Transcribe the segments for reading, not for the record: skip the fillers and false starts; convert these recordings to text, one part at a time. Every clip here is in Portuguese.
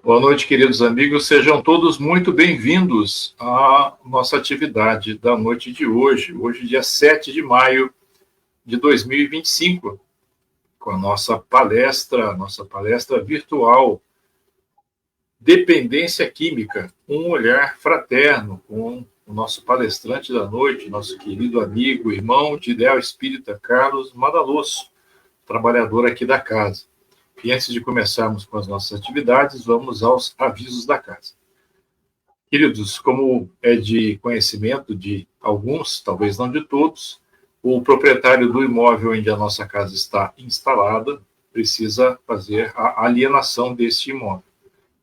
Boa noite, queridos amigos. Sejam todos muito bem-vindos à nossa atividade da noite de hoje. Hoje, dia 7 de maio de 2025, com a nossa palestra virtual Dependência Química, um olhar fraterno, com o nosso palestrante da noite, nosso querido amigo, irmão de ideal espírita, Carlos Madaloso, trabalhador aqui da casa. E antes de começarmos com as nossas atividades, vamos aos avisos da casa. Queridos, como é de conhecimento de alguns, talvez não de todos, o proprietário do imóvel onde a nossa casa está instalada precisa fazer a alienação deste imóvel.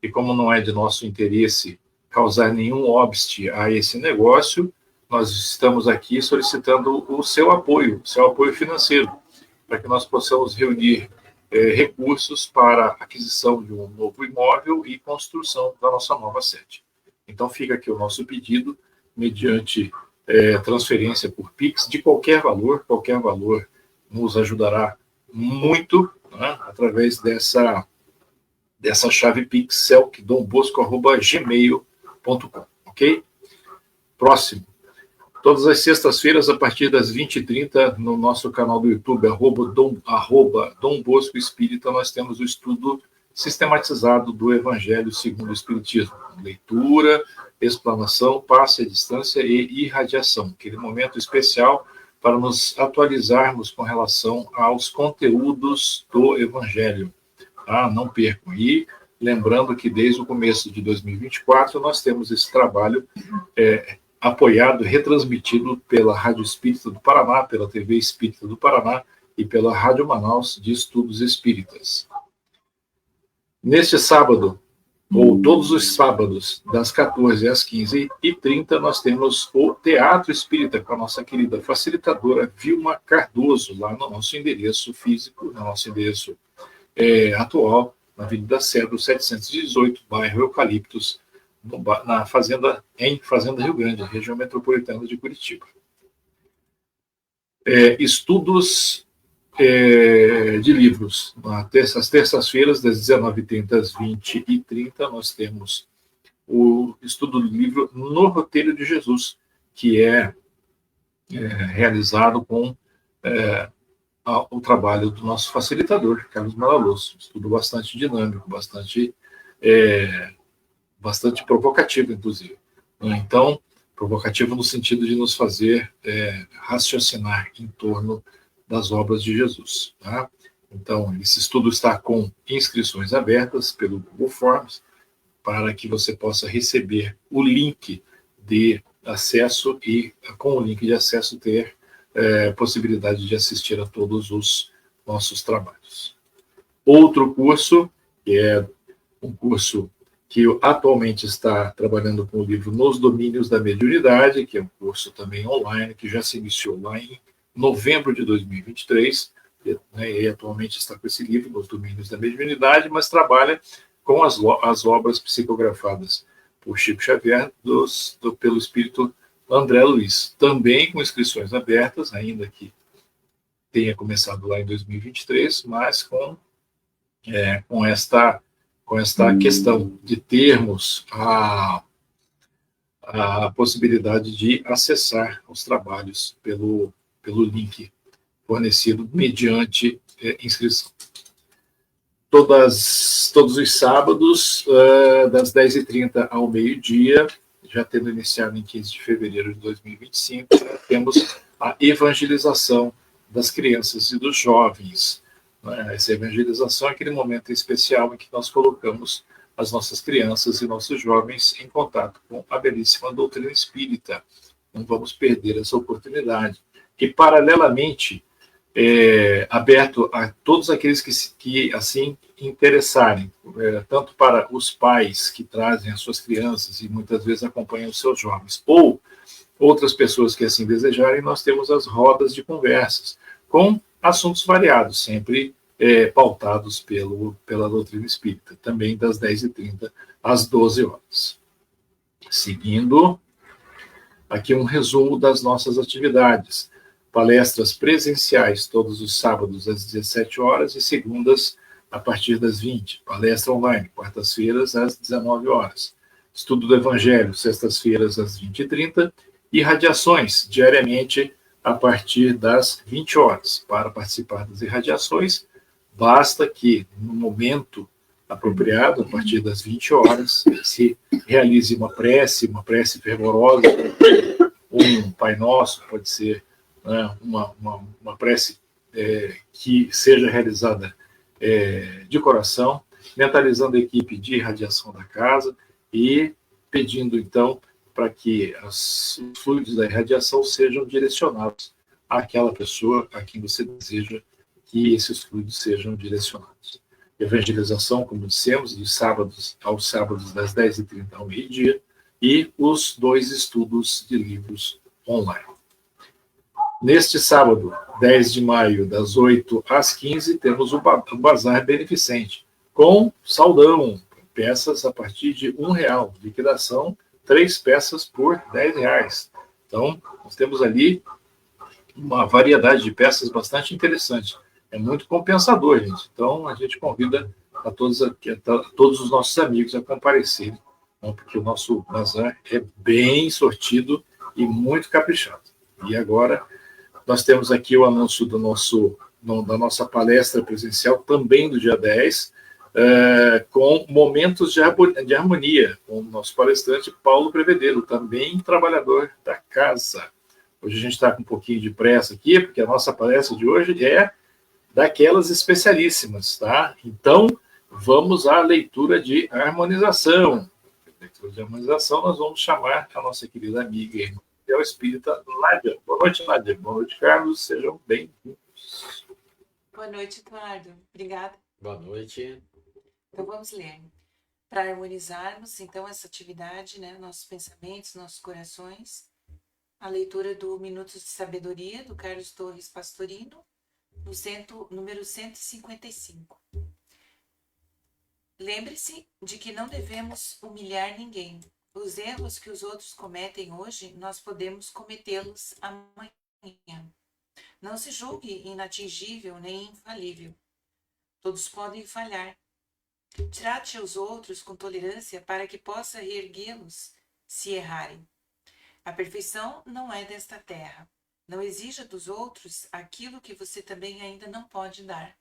E como não é de nosso interesse causar nenhum óbice a esse negócio, nós estamos aqui solicitando o seu apoio financeiro, para que nós possamos reunir recursos para a aquisição de um novo imóvel e construção da nossa nova sede. Então, fica aqui o nosso pedido, mediante transferência por Pix, de qualquer valor nos ajudará muito, né, através dessa chave Pix, celcdombosco@gmail.com, ok? Próximo. Todas as sextas-feiras, a partir das 20h30, no nosso canal do YouTube, Dom Bosco Espírita, nós temos o estudo sistematizado do Evangelho segundo o Espiritismo. Leitura, explanação, passe à distância e irradiação. Aquele momento especial para nos atualizarmos com relação aos conteúdos do Evangelho. Não percam. E lembrando que desde o começo de 2024, nós temos esse trabalho apoiado, retransmitido pela Rádio Espírita do Paraná, pela TV Espírita do Paraná e pela Rádio Manaus de Estudos Espíritas. Neste sábado, ou todos os sábados, das 14 às 15h30, nós temos o Teatro Espírita com a nossa querida facilitadora Vilma Cardoso, lá no nosso endereço físico, no nosso endereço atual, na Avenida Cedro 718, bairro Eucaliptos, em Fazenda Rio Grande, região metropolitana de Curitiba. Estudos de livros. Às terças-feiras, das 19h30 às 20h30, nós temos o estudo do livro No Roteiro de Jesus, que é realizado com o trabalho do nosso facilitador, Carlos Madaloso. Estudo bastante dinâmico, bastante provocativo, inclusive. Então, provocativo no sentido de nos fazer raciocinar em torno das obras de Jesus. Tá? Então, esse estudo está com inscrições abertas pelo Google Forms, para que você possa receber o link de acesso e, com o link de acesso, ter possibilidade de assistir a todos os nossos trabalhos. Outro curso, que é um curso que atualmente está trabalhando com o livro Nos Domínios da Mediunidade, que é um curso também online, que já se iniciou lá em novembro de 2023, e atualmente está com esse livro, Nos Domínios da Mediunidade, mas trabalha com as obras psicografadas por Chico Xavier, pelo espírito André Luiz, também com inscrições abertas, ainda que tenha começado lá em 2023, mas com esta questão de termos a possibilidade de acessar os trabalhos pelo link fornecido mediante inscrição. Todos os sábados, das 10h30 ao meio-dia, já tendo iniciado em 15 de fevereiro de 2025, temos a evangelização das crianças e dos jovens. Essa evangelização é aquele momento especial em que nós colocamos as nossas crianças e nossos jovens em contato com a belíssima doutrina espírita. Não vamos perder essa oportunidade. E, paralelamente, aberto a todos aqueles que assim interessarem, tanto para os pais que trazem as suas crianças e muitas vezes acompanham os seus jovens, ou outras pessoas que assim desejarem, nós temos as rodas de conversas, com assuntos variados, sempre pautados pela doutrina espírita, também das 10h30 às 12h. Seguindo, aqui um resumo das nossas atividades. Palestras presenciais todos os sábados às 17h e segundas a partir das 20, palestra online, quartas-feiras, às 19 horas. Estudo do Evangelho, sextas-feiras, às 20h30, e irradiações, diariamente, a partir das 20 horas. Para participar das irradiações, basta que, no momento apropriado, a partir das 20 horas, se realize uma prece fervorosa, um Pai Nosso, pode ser, né, uma prece que seja realizada de coração, mentalizando a equipe de irradiação da casa e pedindo, então, para que os fluidos da irradiação sejam direcionados àquela pessoa a quem você deseja que esses fluidos sejam direcionados. Evangelização, como dissemos, de sábados aos sábados, das 10h30 ao meio-dia, e os 2 estudos de livros online. Neste sábado, 10 de maio, das 8 às 15, temos o Bazar Beneficente, com saldão, peças a partir de R$1, liquidação, 3 peças por R$10. Então, nós temos ali uma variedade de peças bastante interessante. É muito compensador, gente. Então, a gente convida a todos os nossos amigos a comparecerem, porque o nosso bazar é bem sortido e muito caprichado. E agora, nós temos aqui o anúncio da nossa palestra presencial, também do dia 10, com momentos de harmonia, com o nosso palestrante Paulo Prevedeiro, também trabalhador da casa. Hoje a gente está com um pouquinho de pressa aqui, porque a nossa palestra de hoje é daquelas especialíssimas, tá? Então, vamos à leitura de harmonização. Leitura de harmonização, nós vamos chamar a nossa querida amiga e irmã espírita Nádia. Boa noite, Nádia. Boa noite, Carlos. Sejam bem-vindos. Boa noite, Eduardo. Obrigada. Boa noite. Então, vamos ler. Para harmonizarmos, então, essa atividade, né, nossos pensamentos, nossos corações, a leitura do Minutos de Sabedoria, do Carlos Torres Pastorino, número 155. Lembre-se de que não devemos humilhar ninguém. Os erros que os outros cometem hoje, nós podemos cometê-los amanhã. Não se julgue inatingível nem infalível. Todos podem falhar. Trate os outros com tolerância para que possa reerguê-los se errarem. A perfeição não é desta terra. Não exija dos outros aquilo que você também ainda não pode dar.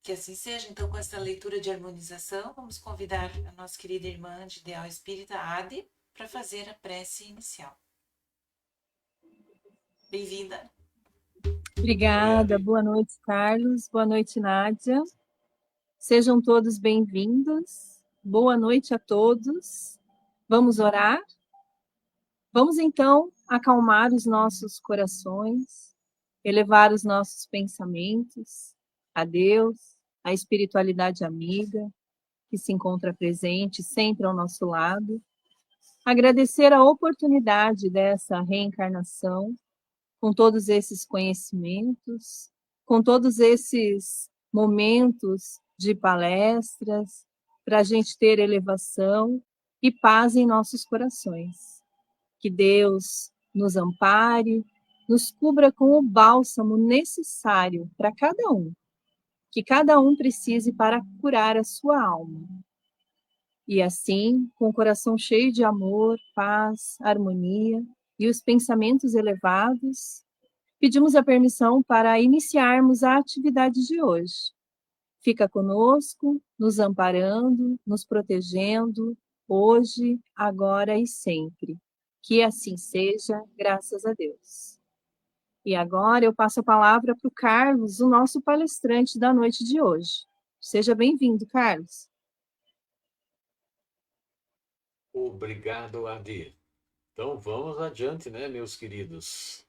Que assim seja, então, com essa leitura de harmonização, vamos convidar a nossa querida irmã de Ideal Espírita, Ade, para fazer a prece inicial. Bem-vinda. Obrigada, boa noite, Carlos, boa noite, Nádia. Sejam todos bem-vindos, boa noite a todos. Vamos orar? Vamos, então, acalmar os nossos corações, elevar os nossos pensamentos a Deus, a espiritualidade amiga, que se encontra presente sempre ao nosso lado. Agradecer a oportunidade dessa reencarnação, com todos esses conhecimentos, com todos esses momentos de palestras, para a gente ter elevação e paz em nossos corações. Que Deus nos ampare, nos cubra com o bálsamo necessário para cada um, que cada um precise para curar a sua alma. E assim, com o coração cheio de amor, paz, harmonia e os pensamentos elevados, pedimos a permissão para iniciarmos a atividade de hoje. Fica conosco, nos amparando, nos protegendo, hoje, agora e sempre. Que assim seja, graças a Deus. E agora eu passo a palavra para o Carlos, o nosso palestrante da noite de hoje. Seja bem-vindo, Carlos. Obrigado, Adi. Então, vamos adiante, né, meus queridos?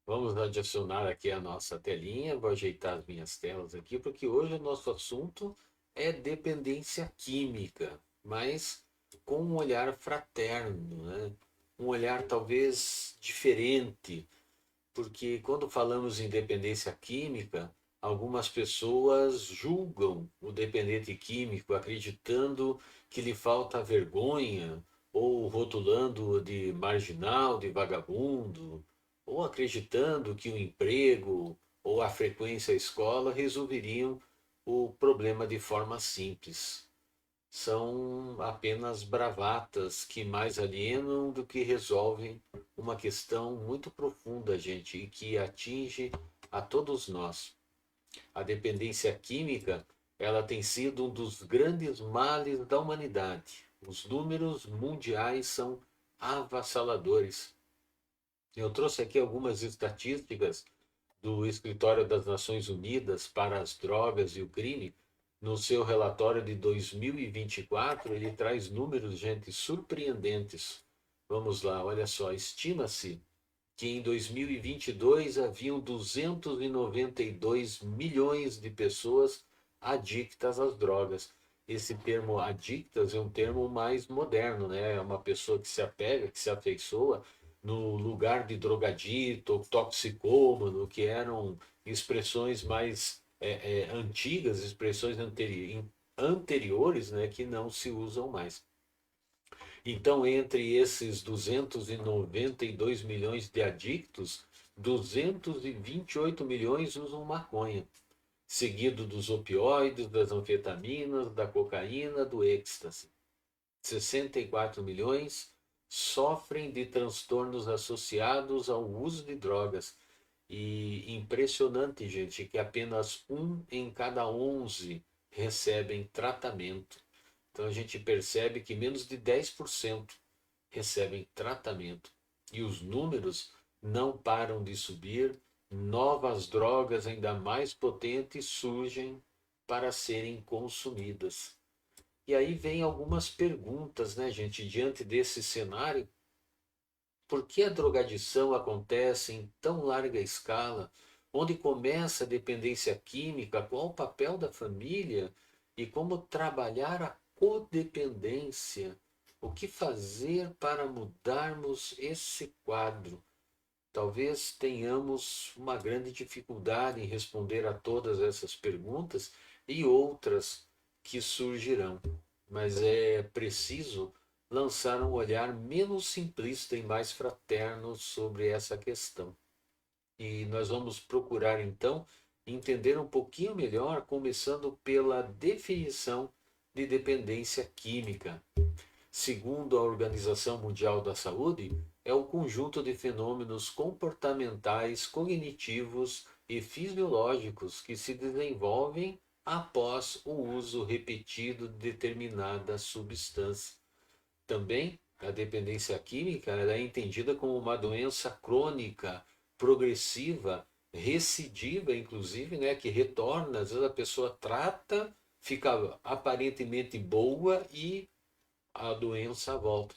Vamos adicionar aqui a nossa telinha, vou ajeitar as minhas telas aqui, porque hoje o nosso assunto é dependência química, mas com um olhar fraterno, né? Um olhar talvez diferente, porque quando falamos em dependência química, algumas pessoas julgam o dependente químico acreditando que lhe falta vergonha, ou rotulando-o de marginal, de vagabundo, ou acreditando que o emprego ou a frequência à escola resolveriam o problema de forma simples. São apenas bravatas que mais alienam do que resolvem uma questão muito profunda, gente, e que atinge a todos nós. A dependência química, ela tem sido um dos grandes males da humanidade. Os números mundiais são avassaladores. Eu trouxe aqui algumas estatísticas do Escritório das Nações Unidas para as Drogas e o Crime. No seu relatório de 2024, ele traz números, gente, surpreendentes. Vamos lá, olha só, estima-se que em 2022 haviam 292 milhões de pessoas adictas às drogas. Esse termo adictas é um termo mais moderno, né? É uma pessoa que se apega, que se afeiçoa no lugar de drogadito ou toxicômano, que eram expressões mais antigas, expressões anteriores, né, que não se usam mais. Então, entre esses 292 milhões de adictos, 228 milhões usam maconha, seguido dos opioides, das anfetaminas, da cocaína, do êxtase. 64 milhões sofrem de transtornos associados ao uso de drogas. E impressionante, gente, que apenas 1 em cada 11 recebem tratamento. Então a gente percebe que menos de 10% recebem tratamento. E os números não param de subir, novas drogas ainda mais potentes surgem para serem consumidas. E aí vem algumas perguntas, né, gente, diante desse cenário. Por que a drogadição acontece em tão larga escala? Onde começa a dependência química? Qual o papel da família? E como trabalhar a codependência? O que fazer para mudarmos esse quadro? Talvez tenhamos uma grande dificuldade em responder a todas essas perguntas e outras que surgirão, mas é preciso lançar um olhar menos simplista e mais fraterno sobre essa questão. E nós vamos procurar então entender um pouquinho melhor, começando pela definição de dependência química. Segundo a Organização Mundial da Saúde, é o conjunto de fenômenos comportamentais, cognitivos e fisiológicos que se desenvolvem após o uso repetido de determinada substância. Também, a dependência química é entendida como uma doença crônica, progressiva, recidiva, inclusive, né, que retorna. Às vezes a pessoa trata, fica aparentemente boa e a doença volta.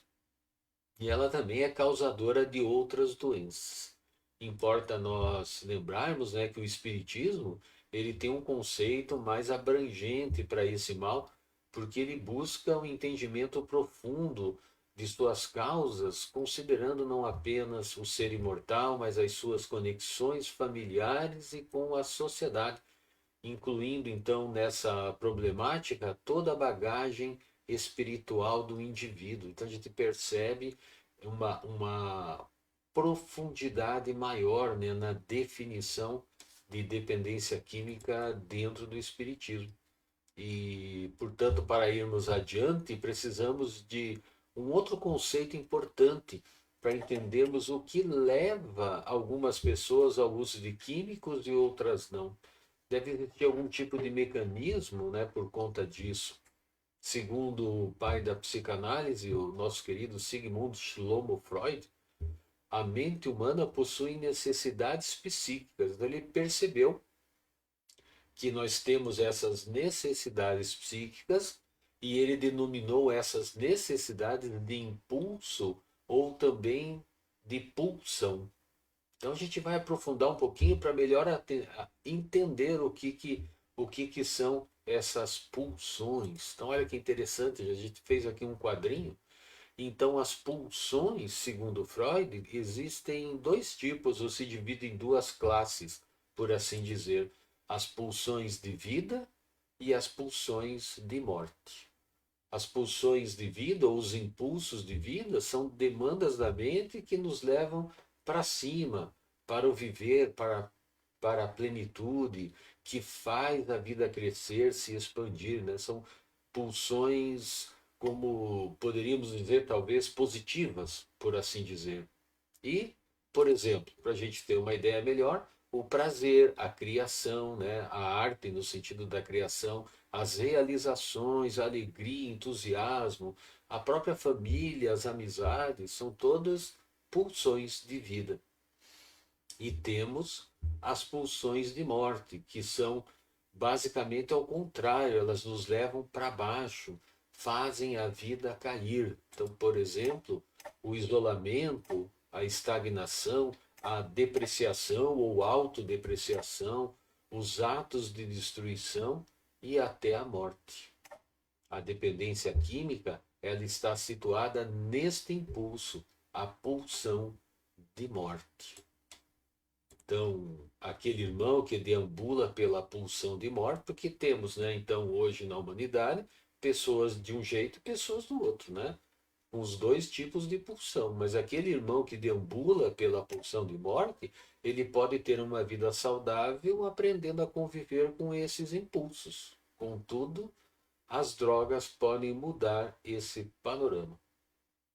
E ela também é causadora de outras doenças. Importa nós lembrarmos, né, que o Espiritismo ele tem um conceito mais abrangente para esse mal, porque ele busca um entendimento profundo de suas causas, considerando não apenas o ser imortal, mas as suas conexões familiares e com a sociedade, incluindo então nessa problemática toda a bagagem espiritual do indivíduo. Então a gente percebe uma profundidade maior, né, na definição de dependência química dentro do espiritismo. E, portanto, para irmos adiante, precisamos de um outro conceito importante para entendermos o que leva algumas pessoas ao uso de químicos e outras não. Deve existir algum tipo de mecanismo, né, por conta disso. Segundo o pai da psicanálise, o nosso querido Sigmund Shlomo Freud, a mente humana possui necessidades psíquicas. Então, ele percebeu que nós temos essas necessidades psíquicas e ele denominou essas necessidades de impulso ou também de pulsão. Então a gente vai aprofundar um pouquinho para melhor entender o que são essas pulsões. Então olha que interessante, a gente fez aqui um quadrinho. Então as pulsões, segundo Freud, existem em dois tipos, ou se dividem em duas classes, por assim dizer. As pulsões de vida e as pulsões de morte. As pulsões de vida, ou os impulsos de vida, são demandas da mente que nos levam para cima, para o viver, para para a plenitude, que faz a vida crescer, se expandir, né? São pulsões, como poderíamos dizer, talvez positivas, por assim dizer. E, por exemplo, para a gente ter uma ideia melhor, o prazer, a criação, né? A arte no sentido da criação, as realizações, a alegria, entusiasmo, a própria família, as amizades, são todas pulsões de vida. E temos as pulsões de morte, que são basicamente ao contrário, elas nos levam para baixo, fazem a vida cair. Então, por exemplo, o isolamento, a estagnação, a depreciação ou autodepreciação, os atos de destruição e até a morte. A dependência química, ela está situada neste impulso, a pulsão de morte. Então, aquele irmão que deambula pela pulsão de morte, porque temos, né, então, hoje na humanidade, pessoas de um jeito e pessoas do outro, né? Com os dois tipos de pulsão. Mas aquele irmão que deambula pela pulsão de morte, ele pode ter uma vida saudável aprendendo a conviver com esses impulsos. Contudo, as drogas podem mudar esse panorama.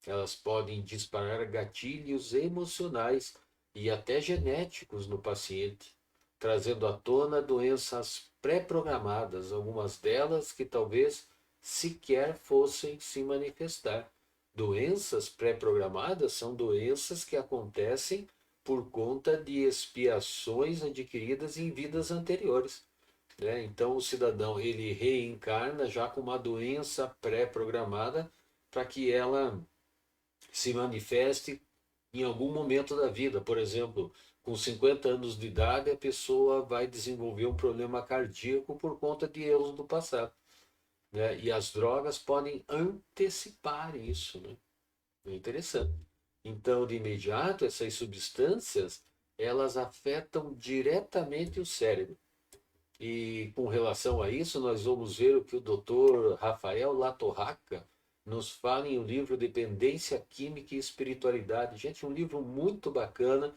Elas podem disparar gatilhos emocionais e até genéticos no paciente, trazendo à tona doenças pré-programadas, algumas delas que talvez sequer fossem se manifestar. Doenças pré-programadas são doenças que acontecem por conta de expiações adquiridas em vidas anteriores, né? Então o cidadão ele reencarna já com uma doença pré-programada para que ela se manifeste em algum momento da vida. Por exemplo, com 50 anos de idade, a pessoa vai desenvolver um problema cardíaco por conta de erros do passado, né? E as drogas podem antecipar isso, né? É interessante. Então, de imediato, essas substâncias, elas afetam diretamente o cérebro. E com relação a isso, nós vamos ver o que o Dr. Rafael Latorraca nos fala em um livro Dependência Química e Espiritualidade. Gente, um livro muito bacana.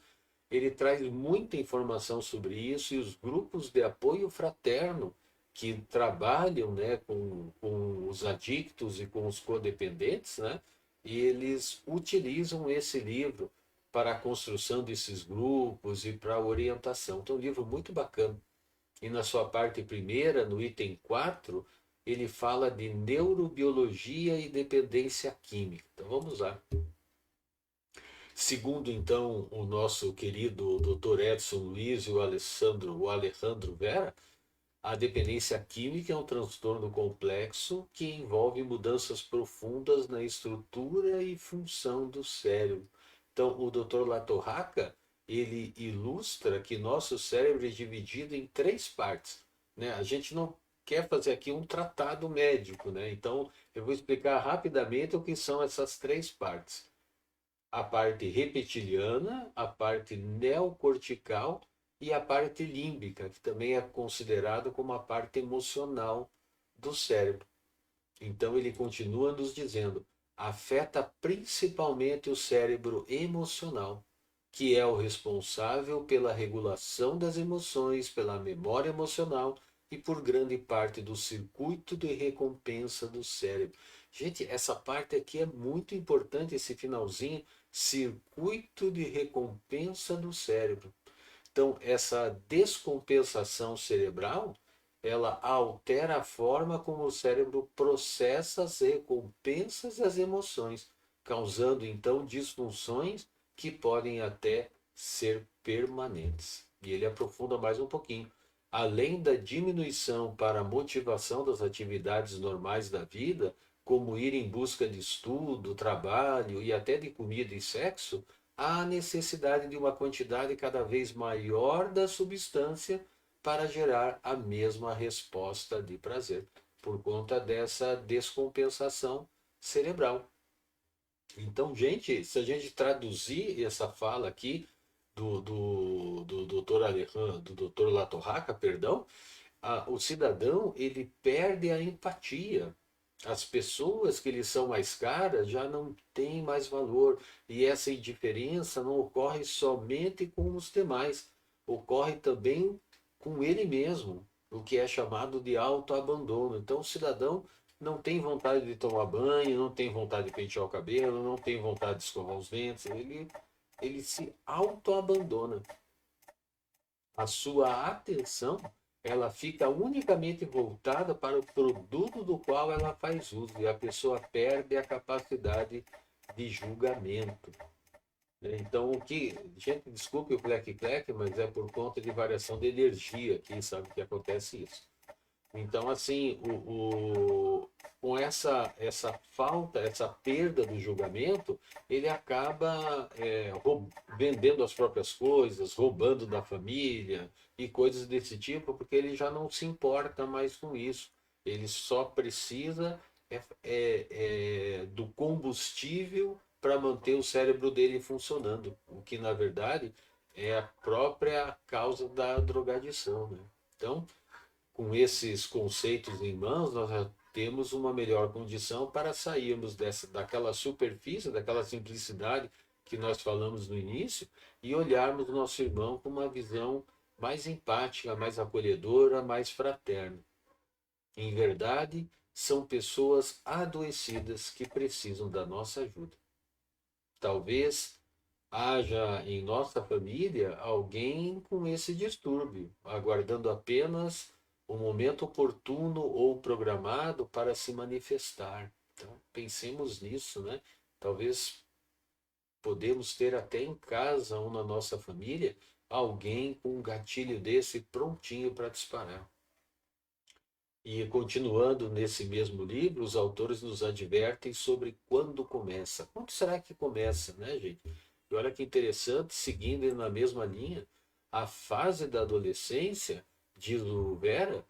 Ele traz muita informação sobre isso, e os grupos de apoio fraterno que trabalham, né, com os adictos e com os codependentes, né, e eles utilizam esse livro para a construção desses grupos e para a orientação. Então, é um livro muito bacana. E na sua parte primeira, no item 4, ele fala de neurobiologia e dependência química. Então vamos lá. Segundo, então, o nosso querido Dr. Edson Luiz e o Alejandro Vera, a dependência química é um transtorno complexo que envolve mudanças profundas na estrutura e função do cérebro. Então, o Dr. Latorraca, ele ilustra que nosso cérebro é dividido em 3 partes, né? A gente não quer fazer aqui um tratado médico, né? Então, eu vou explicar rapidamente o que são essas 3 partes. A parte reptiliana, a parte neocortical e a parte límbica, que também é considerado como a parte emocional do cérebro. Então ele continua nos dizendo, afeta principalmente o cérebro emocional, que é o responsável pela regulação das emoções, pela memória emocional e por grande parte do circuito de recompensa do cérebro. Gente, essa parte aqui é muito importante, esse finalzinho, circuito de recompensa do cérebro. Então, essa descompensação cerebral, ela altera a forma como o cérebro processa as recompensas e as emoções, causando, então, disfunções que podem até ser permanentes. E ele aprofunda mais um pouquinho. Além da diminuição para a motivação das atividades normais da vida, como ir em busca de estudo, trabalho e até de comida e sexo, há a necessidade de uma quantidade cada vez maior da substância para gerar a mesma resposta de prazer, por conta dessa descompensação cerebral. Então, gente, se a gente traduzir essa fala aqui do Dr. Alejandro, do Dr. Latorraca, perdão, o cidadão ele perde a empatia. As pessoas que lhe são mais caras já não têm mais valor, e essa indiferença não ocorre somente com os demais, ocorre também com ele mesmo, o que é chamado de autoabandono. Então, o cidadão não tem vontade de tomar banho, não tem vontade de pentear o cabelo, não tem vontade de escovar os dentes, ele se autoabandona. A sua atenção, ela fica unicamente voltada para o produto do qual ela faz uso, e a pessoa perde a capacidade de julgamento. Então, o que, gente, desculpe o cleque-cleque, mas é por conta de variação de energia aqui, sabe que acontece isso. Então, assim, com essa falta, essa perda do julgamento, ele acaba vendendo as próprias coisas, roubando da família e coisas desse tipo, porque ele já não se importa mais com isso. Ele só precisa do combustível para manter o cérebro dele funcionando, o que, na verdade, é a própria causa da drogadição, né? Então, com esses conceitos em mãos, nós já temos uma melhor condição para sairmos daquela superfície, daquela simplicidade que nós falamos no início, e olharmos o nosso irmão com uma visão mais empática, mais acolhedora, mais fraterna. Em verdade, são pessoas adoecidas que precisam da nossa ajuda. Talvez haja em nossa família alguém com esse distúrbio, aguardando apenas o momento oportuno ou programado para se manifestar. Então, pensemos nisso, né? Talvez podemos ter até em casa ou na nossa família alguém com um gatilho desse prontinho para disparar. E continuando nesse mesmo livro, os autores nos advertem sobre quando começa. Quando será que começa, né, gente? E olha que interessante, seguindo na mesma linha, a fase da adolescência, diz o Vera,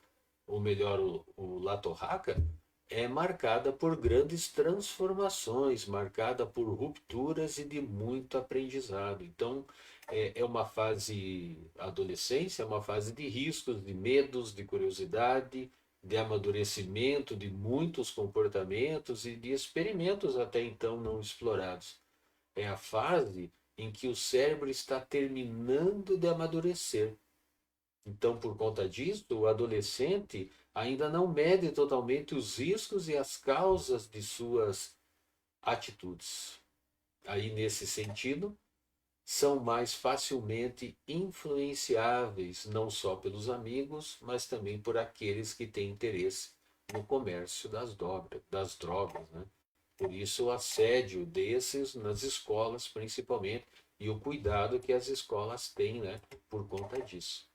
ou melhor, o Latorraca, é marcada por grandes transformações, marcada por rupturas e de muito aprendizado. Então, é uma fase, a adolescência é uma fase de riscos, de medos, de curiosidade, de amadurecimento de muitos comportamentos e de experimentos até então não explorados. É a fase em que o cérebro está terminando de amadurecer. Então, por conta disso, o adolescente ainda não mede totalmente os riscos e as causas de suas atitudes. Aí, nesse sentido, são mais facilmente influenciáveis, não só pelos amigos, mas também por aqueles que têm interesse no comércio das drogas, né? Por isso, o assédio desses nas escolas, principalmente, e o cuidado que as escolas têm, né, por conta disso.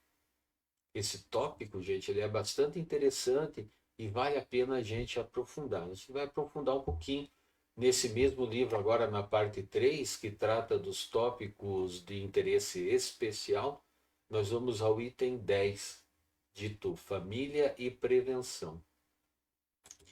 Esse tópico, gente, ele é bastante interessante e vale a pena a gente aprofundar. A gente vai aprofundar um pouquinho nesse mesmo livro, agora na parte 3, que trata dos tópicos de interesse especial. Nós vamos ao item 10, dito família e prevenção.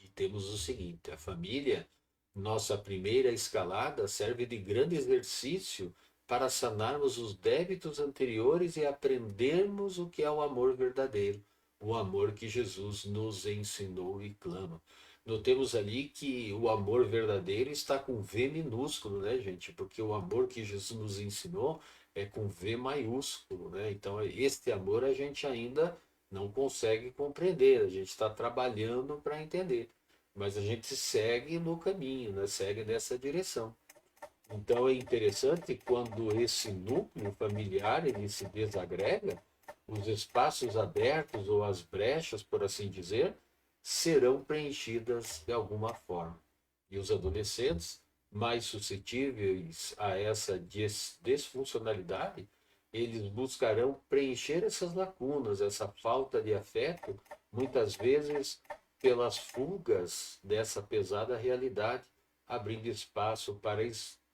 E temos o seguinte: a família, nossa primeira escalada, serve de grande exercício para sanarmos os débitos anteriores e aprendermos o que é o amor verdadeiro, o amor que Jesus nos ensinou e clama. Notemos ali que o amor verdadeiro está com V minúsculo, né, gente? Porque o amor que Jesus nos ensinou é com V maiúsculo, né? Então, este amor a gente ainda não consegue compreender, a gente está trabalhando para entender, mas a gente segue no caminho, né? Segue nessa direção. Então é interessante quando esse núcleo familiar ele se desagrega, os espaços abertos ou as brechas, por assim dizer, serão preenchidas de alguma forma. E os adolescentes, mais suscetíveis a essa desfuncionalidade, eles buscarão preencher essas lacunas, essa falta de afeto, muitas vezes pelas fugas dessa pesada realidade, abrindo espaço para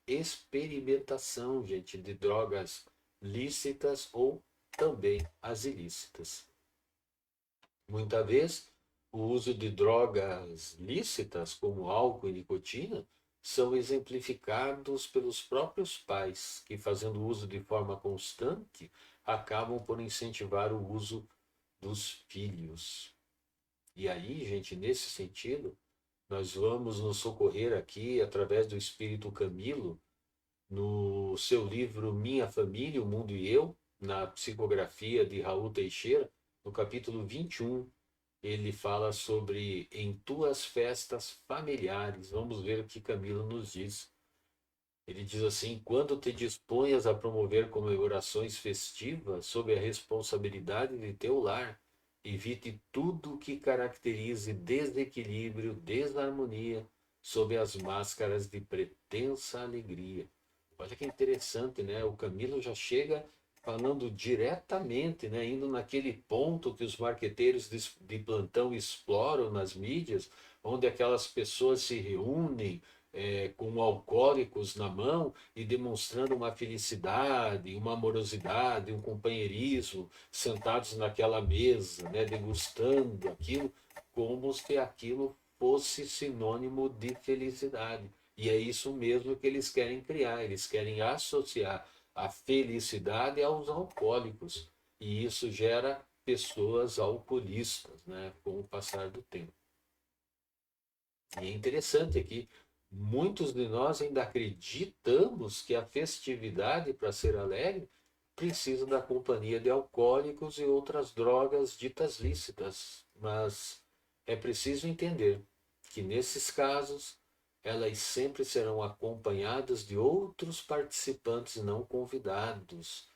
experimentação, gente, de drogas lícitas ou também as ilícitas. Muitas vezes, o uso de drogas lícitas, como álcool e nicotina, são exemplificados pelos próprios pais, que, fazendo uso de forma constante, acabam por incentivar o uso dos filhos. E aí, gente, nesse sentido, nós vamos nos socorrer aqui através do Espírito Camilo, no seu livro Minha Família, o Mundo e Eu, na psicografia de Raul Teixeira, no capítulo 21, ele fala sobre em tuas festas familiares. Vamos ver o que Camilo nos diz. Ele diz assim: quando te disponhas a promover comemorações festivas sob a responsabilidade de teu lar, evite tudo que caracterize desequilíbrio, desarmonia, sob as máscaras de pretensa alegria. Olha que interessante, né? O Camilo já chega falando diretamente, né? Indo naquele ponto que os marqueteiros de plantão exploram nas mídias, onde aquelas pessoas se reúnem com alcoólicos na mão e demonstrando uma felicidade, uma amorosidade, um companheirismo, sentados naquela mesa, né, degustando aquilo, como se aquilo fosse sinônimo de felicidade. E é isso mesmo que eles querem criar, eles querem associar a felicidade aos alcoólicos. E isso gera pessoas alcoolistas, né, com o passar do tempo. E é interessante aqui, muitos de nós ainda acreditamos que a festividade, para ser alegre, precisa da companhia de alcoólicos e outras drogas ditas lícitas. Mas é preciso entender que nesses casos elas sempre serão acompanhadas de outros participantes não convidados,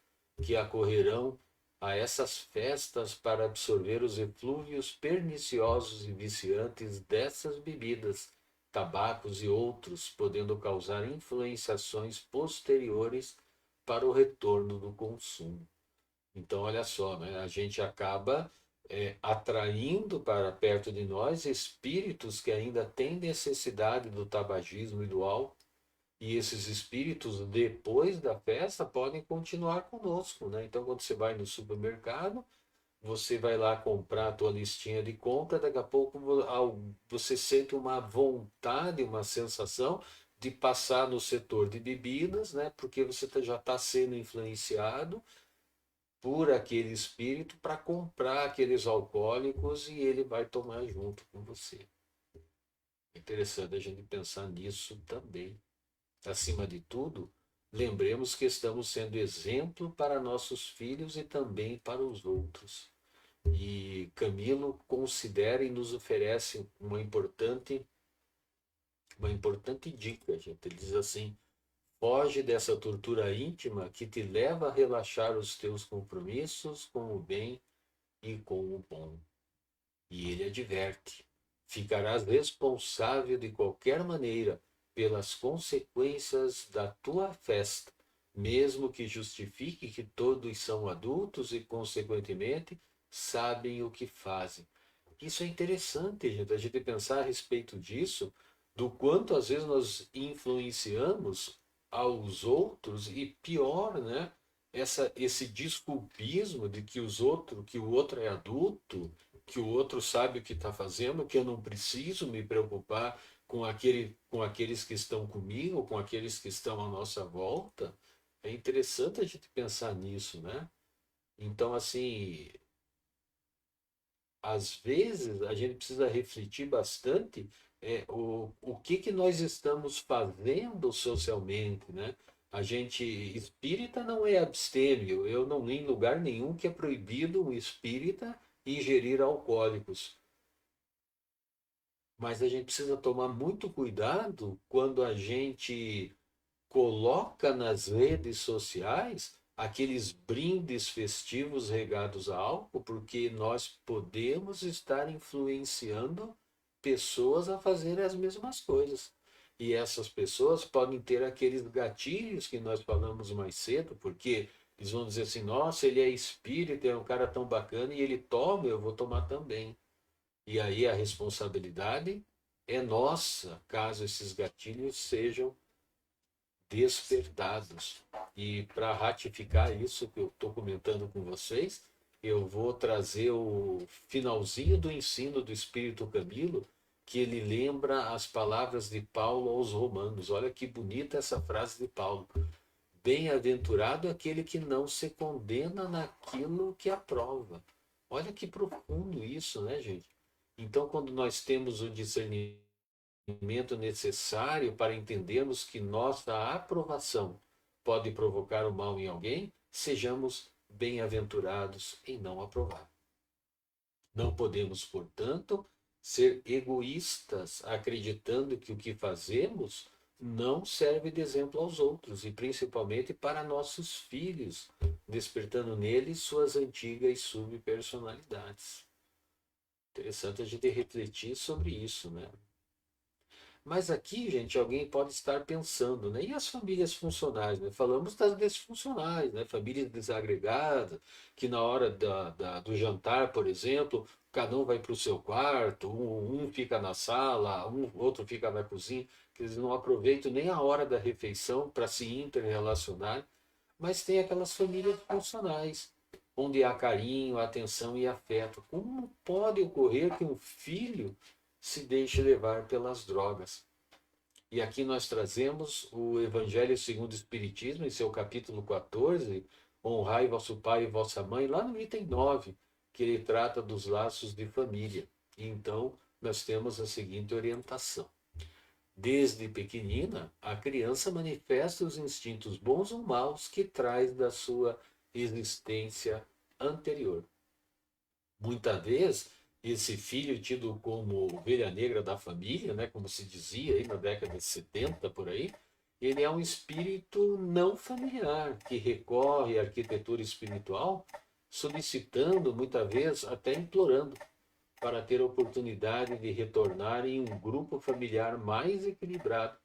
que acorrerão a essas festas para absorver os eflúvios perniciosos e viciantes dessas bebidas, tabacos e outros, podendo causar influenciações posteriores para o retorno do consumo. Então, olha só, né? A gente acaba atraindo para perto de nós espíritos que ainda têm necessidade do tabagismo e do álcool, e esses espíritos, depois da festa, podem continuar conosco, né? Então, quando você vai no supermercado, você vai lá comprar a tua listinha de compra, daqui a pouco você sente uma vontade, uma sensação de passar no setor de bebidas, né? Porque você já está sendo influenciado por aquele espírito para comprar aqueles alcoólicos e ele vai tomar junto com você. É interessante a gente pensar nisso também. Acima de tudo, lembremos que estamos sendo exemplo para nossos filhos e também para os outros. E Camilo considera e nos oferece uma importante dica, gente. Ele diz assim: foge dessa tortura íntima que te leva a relaxar os teus compromissos com o bem e com o bom. E ele adverte: ficarás responsável de qualquer maneira pelas consequências da tua festa, mesmo que justifique que todos são adultos e, consequentemente, sabem o que fazem. Isso é interessante, gente, a gente pensar a respeito disso, do quanto às vezes nós influenciamos aos outros e pior, né? Esse desculpismo de que que o outro é adulto, que o outro sabe o que está fazendo, que eu não preciso me preocupar com aqueles que estão comigo, com aqueles que estão à nossa volta. É interessante a gente pensar nisso, né? Então, assim, às vezes a gente precisa refletir bastante o que nós estamos fazendo socialmente, né? A gente, espírita não é abstêmio. Eu não li em lugar nenhum que é proibido um espírita ingerir alcoólicos. Mas a gente precisa tomar muito cuidado quando a gente coloca nas redes sociais aqueles brindes festivos regados a álcool, porque nós podemos estar influenciando pessoas a fazerem as mesmas coisas. E essas pessoas podem ter aqueles gatilhos que nós falamos mais cedo, porque eles vão dizer assim: nossa, ele é espírita, é um cara tão bacana, e ele toma, eu vou tomar também. E aí a responsabilidade é nossa, caso esses gatilhos sejam despertados. E para ratificar isso que eu estou comentando com vocês, eu vou trazer o finalzinho do ensino do Espírito Camilo, que ele lembra as palavras de Paulo aos Romanos. Olha que bonita essa frase de Paulo: bem-aventurado aquele que não se condena naquilo que aprova. Olha que profundo isso, né, gente? Então, quando nós temos o discernimento necessário para entendermos que nossa aprovação pode provocar o mal em alguém, sejamos bem-aventurados em não aprovar. Não podemos, portanto, ser egoístas, acreditando que o que fazemos não serve de exemplo aos outros, e principalmente para nossos filhos, despertando neles suas antigas subpersonalidades. Interessante a gente refletir sobre isso, né? Mas aqui, gente, alguém pode estar pensando, né? E as famílias funcionais, né? Falamos das desfuncionais, né? Famílias desagregadas, que na hora do jantar, por exemplo, cada um vai para o seu quarto, um fica na sala, outro fica na cozinha, que eles não aproveitam nem a hora da refeição para se interrelacionar. Mas tem aquelas famílias funcionais, onde há carinho, atenção e afeto. Como pode ocorrer que um filho se deixe levar pelas drogas? E aqui nós trazemos o Evangelho segundo o Espiritismo, em seu capítulo 14, honrai vosso pai e vossa mãe, lá no item 9, que ele trata dos laços de família. E então, nós temos a seguinte orientação. Desde pequenina, a criança manifesta os instintos bons ou maus que traz da sua existência anterior. Muitas vezes, esse filho tido como ovelha negra da família, né, como se dizia aí na década de 70 por aí, ele é um espírito não familiar, que recorre à arquitetura espiritual, solicitando, muitas vezes, até implorando, para ter a oportunidade de retornar em um grupo familiar mais equilibrado,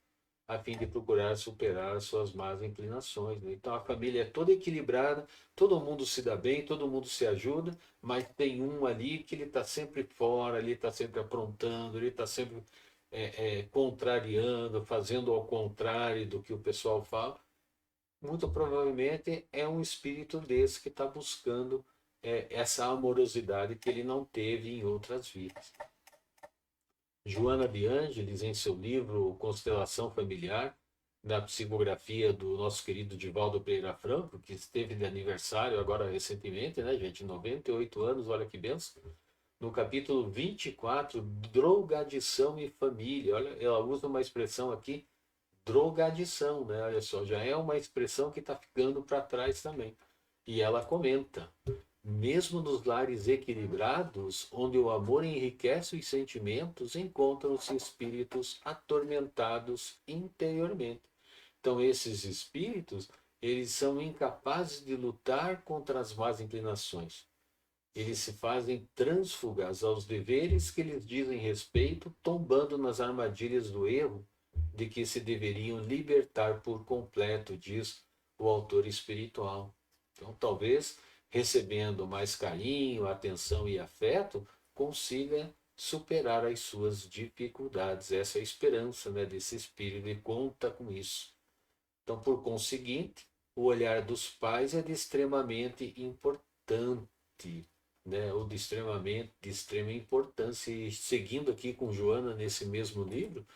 a fim de procurar superar suas más inclinações. Né? Então a família é toda equilibrada, todo mundo se dá bem, todo mundo se ajuda, mas tem um ali que ele está sempre fora, ele está sempre aprontando, ele está sempre contrariando, fazendo ao contrário do que o pessoal fala. Muito provavelmente é um espírito desse que está buscando essa amorosidade que ele não teve em outras vidas. Joana de Ângeles, em seu livro Constelação Familiar, na psicografia do nosso querido Divaldo Pereira Franco, que esteve de aniversário agora recentemente, né, gente? 98 anos, olha que benção. No capítulo 24, drogadição e família. Olha, ela usa uma expressão aqui, drogadição, né? Olha só, já é uma expressão que está ficando para trás também. E ela comenta: mesmo nos lares equilibrados, onde o amor enriquece os sentimentos, encontram-se espíritos atormentados interiormente. Então, esses espíritos, eles são incapazes de lutar contra as más inclinações. Eles se fazem trânsfugas aos deveres que lhes dizem respeito, tombando nas armadilhas do erro de que se deveriam libertar por completo, diz o autor espiritual. Então, talvez, recebendo mais carinho, atenção e afeto, consiga superar as suas dificuldades. Essa é a esperança, né, desse espírito, e conta com isso. Então, por conseguinte, o olhar dos pais é de extremamente importante, né, ou de extrema importância. E seguindo aqui com Joana nesse mesmo livro,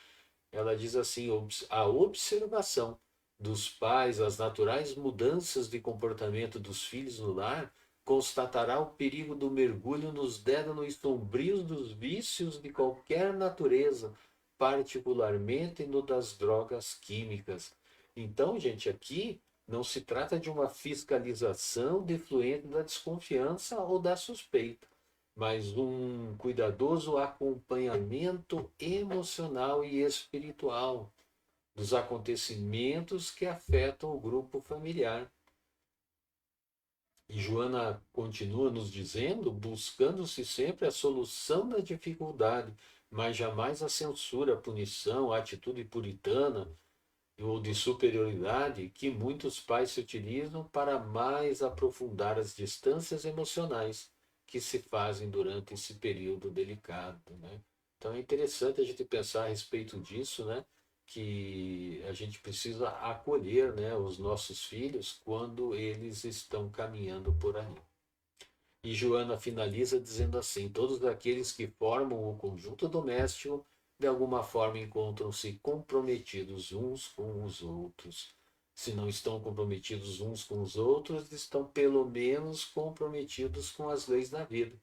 ela diz assim: a observação dos pais, as naturais mudanças de comportamento dos filhos no lar, constatará o perigo do mergulho nos dédanos sombrios dos vícios de qualquer natureza, particularmente no das drogas químicas. Então, gente, aqui não se trata de uma fiscalização defluente da desconfiança ou da suspeita, mas um cuidadoso acompanhamento emocional e espiritual dos acontecimentos que afetam o grupo familiar. E Joana continua nos dizendo, buscando-se sempre a solução da dificuldade, mas jamais a censura, a punição, a atitude puritana ou de superioridade que muitos pais se utilizam para mais aprofundar as distâncias emocionais que se fazem durante esse período delicado, né? Então é interessante a gente pensar a respeito disso, né? Que a gente precisa acolher, né, os nossos filhos quando eles estão caminhando por ali. E Joana finaliza dizendo assim: todos aqueles que formam o conjunto doméstico de alguma forma encontram-se comprometidos uns com os outros. Se não estão comprometidos uns com os outros, estão pelo menos comprometidos com as leis da vida,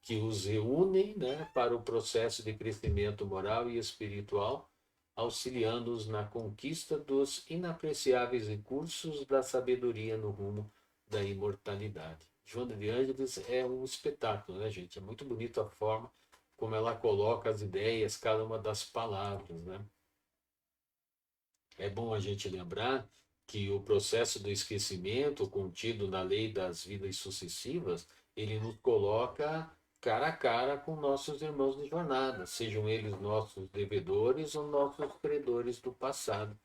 que os reúnem, né, para o processo de crescimento moral e espiritual, auxiliando-os na conquista dos inapreciáveis recursos da sabedoria no rumo da imortalidade. Joana de Ângeles é um espetáculo, né, gente? É muito bonita a forma como ela coloca as ideias, cada uma das palavras, né? É bom a gente lembrar que o processo do esquecimento contido na lei das vidas sucessivas, ele nos coloca cara a cara com nossos irmãos de jornada, sejam eles nossos devedores ou nossos credores do passado.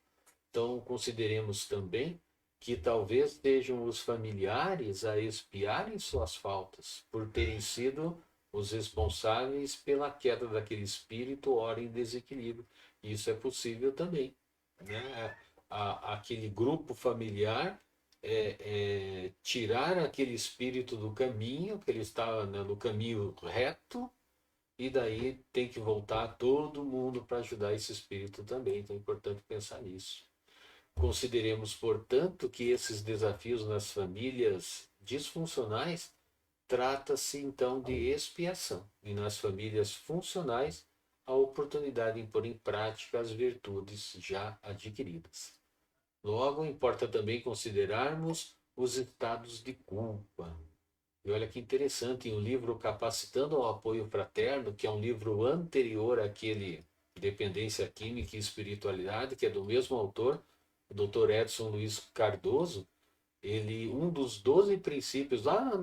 Então, consideremos também que talvez sejam os familiares a expiarem suas faltas, por terem sido os responsáveis pela queda daquele espírito, ora em desequilíbrio. Isso é possível também, né? Aquele grupo familiar tirar aquele espírito do caminho, que ele estava, né, no caminho reto, e daí tem que voltar todo mundo para ajudar esse espírito também. Então é importante pensar nisso. Consideremos, portanto, que esses desafios nas famílias disfuncionais trata-se então de expiação, e nas famílias funcionais a oportunidade de pôr em prática as virtudes já adquiridas. Logo, importa também considerarmos os estados de culpa. E olha que interessante, em um livro Capacitando ao Apoio Fraterno, que é um livro anterior àquele Dependência Química e Espiritualidade, que é do mesmo autor, o Dr. Edson Luiz Cardoso, um dos 12 princípios, lá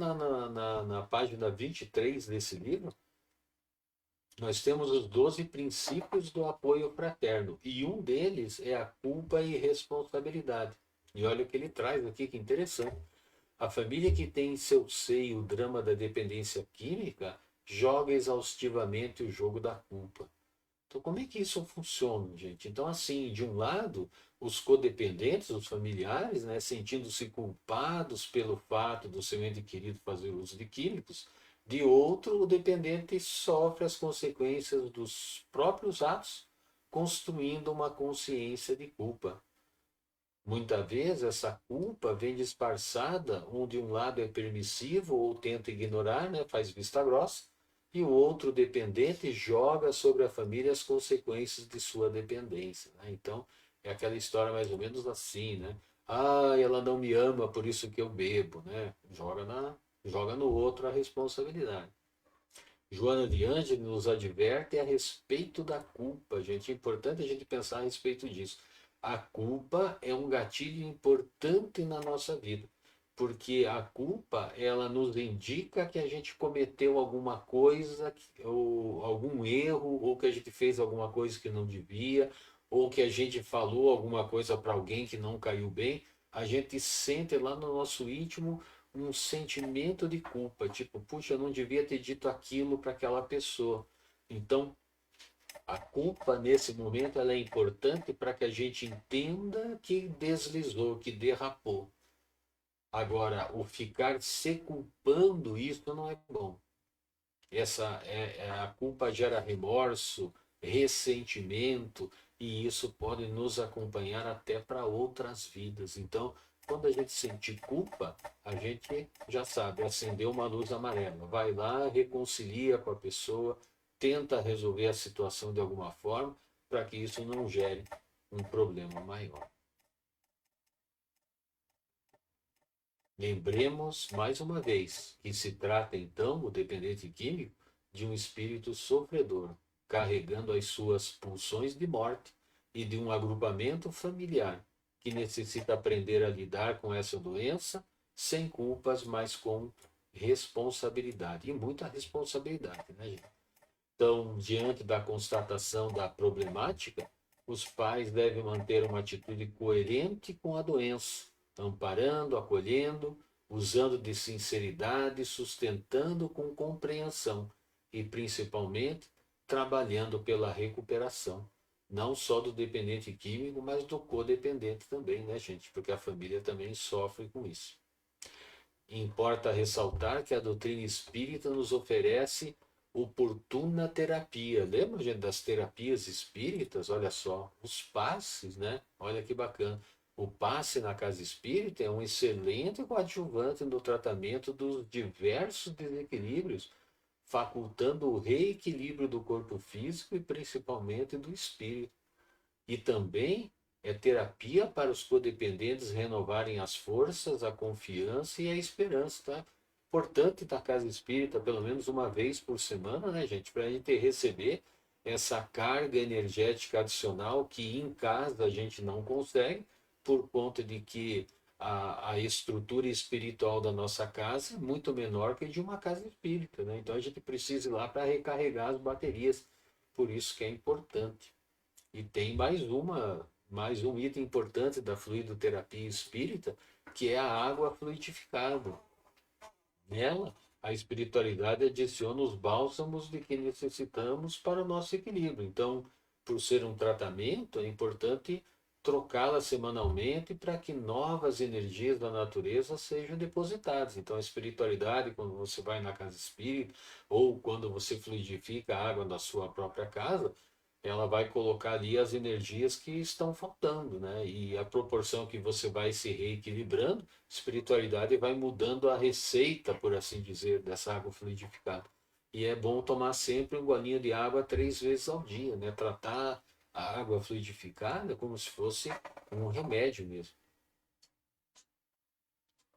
na página 23 desse livro, nós temos os 12 princípios do apoio fraterno, e um deles é a culpa e responsabilidade. E olha o que ele traz aqui, que interessante. A família que tem em seu seio o drama da dependência química joga exaustivamente o jogo da culpa. Então, como é que isso funciona, gente? Então, assim, de um lado, os codependentes, os familiares, né, sentindo-se culpados pelo fato do seu ente querido fazer uso de químicos, de outro, o dependente sofre as consequências dos próprios atos, construindo uma consciência de culpa. Muitas vezes essa culpa vem disfarçada, onde um lado é permissivo ou tenta ignorar, né, faz vista grossa, e o outro dependente joga sobre a família as consequências de sua dependência, né? Então, é aquela história mais ou menos assim, né? Ah, ela não me ama, por isso que eu bebo, né? Joga no outro a responsabilidade. Joana de Ângeles nos adverte a respeito da culpa, gente. É importante a gente pensar a respeito disso. A culpa é um gatilho importante na nossa vida, porque a culpa, ela nos indica que a gente cometeu alguma coisa, ou algum erro, ou que a gente fez alguma coisa que não devia, ou que a gente falou alguma coisa para alguém que não caiu bem. A gente sente lá no nosso íntimo um sentimento de culpa, tipo, puxa, eu não devia ter dito aquilo para aquela pessoa. Então, a culpa nesse momento ela é importante para que a gente entenda que deslizou, que derrapou. Agora, o ficar se culpando, isso não é bom. A culpa gera remorso, ressentimento, e isso pode nos acompanhar até para outras vidas. Então, quando a gente sentir culpa, a gente já sabe, acendeu uma luz amarela. Vai lá, reconcilia com a pessoa, tenta resolver a situação de alguma forma, para que isso não gere um problema maior. Lembremos, mais uma vez, que se trata então, o dependente químico, de um espírito sofredor, carregando as suas pulsões de morte, e de um agrupamento familiar, que necessita aprender a lidar com essa doença, sem culpas, mas com responsabilidade. E muita responsabilidade, né, gente? Então, diante da constatação da problemática, os pais devem manter uma atitude coerente com a doença, amparando, acolhendo, usando de sinceridade, sustentando com compreensão e, principalmente, trabalhando pela recuperação, não só do dependente químico, mas do codependente também, né, gente? Porque a família também sofre com isso. Importa ressaltar que a doutrina espírita nos oferece oportuna terapia. Lembra, gente, das terapias espíritas? Olha só, os passes, né? Olha que bacana. O passe na casa espírita é um excelente coadjuvante no tratamento dos diversos desequilíbrios, facultando o reequilíbrio do corpo físico e principalmente do espírito. E também é terapia para os codependentes renovarem as forças, a confiança e a esperança, tá? Importante da casa espírita pelo menos uma vez por semana, né, gente? Para a gente receber essa carga energética adicional que em casa a gente não consegue, por conta de que a estrutura espiritual da nossa casa é muito menor que a de uma casa espírita, né? Então a gente precisa ir lá para recarregar as baterias. Por isso que é importante. E tem mais um item importante da fluidoterapia espírita, que é a água fluidificada. Nela, a espiritualidade adiciona os bálsamos de que necessitamos para o nosso equilíbrio. Então, por ser um tratamento, é importante trocá-la semanalmente para que novas energias da natureza sejam depositadas. Então, a espiritualidade, quando você vai na casa espírita, ou quando você fluidifica a água da sua própria casa, ela vai colocar ali as energias que estão faltando, né? E a proporção que você vai se reequilibrando, a espiritualidade vai mudando a receita, por assim dizer, dessa água fluidificada. E é bom tomar sempre um golinho de água 3 vezes ao dia, né? Tratar a água fluidificada como se fosse um remédio mesmo.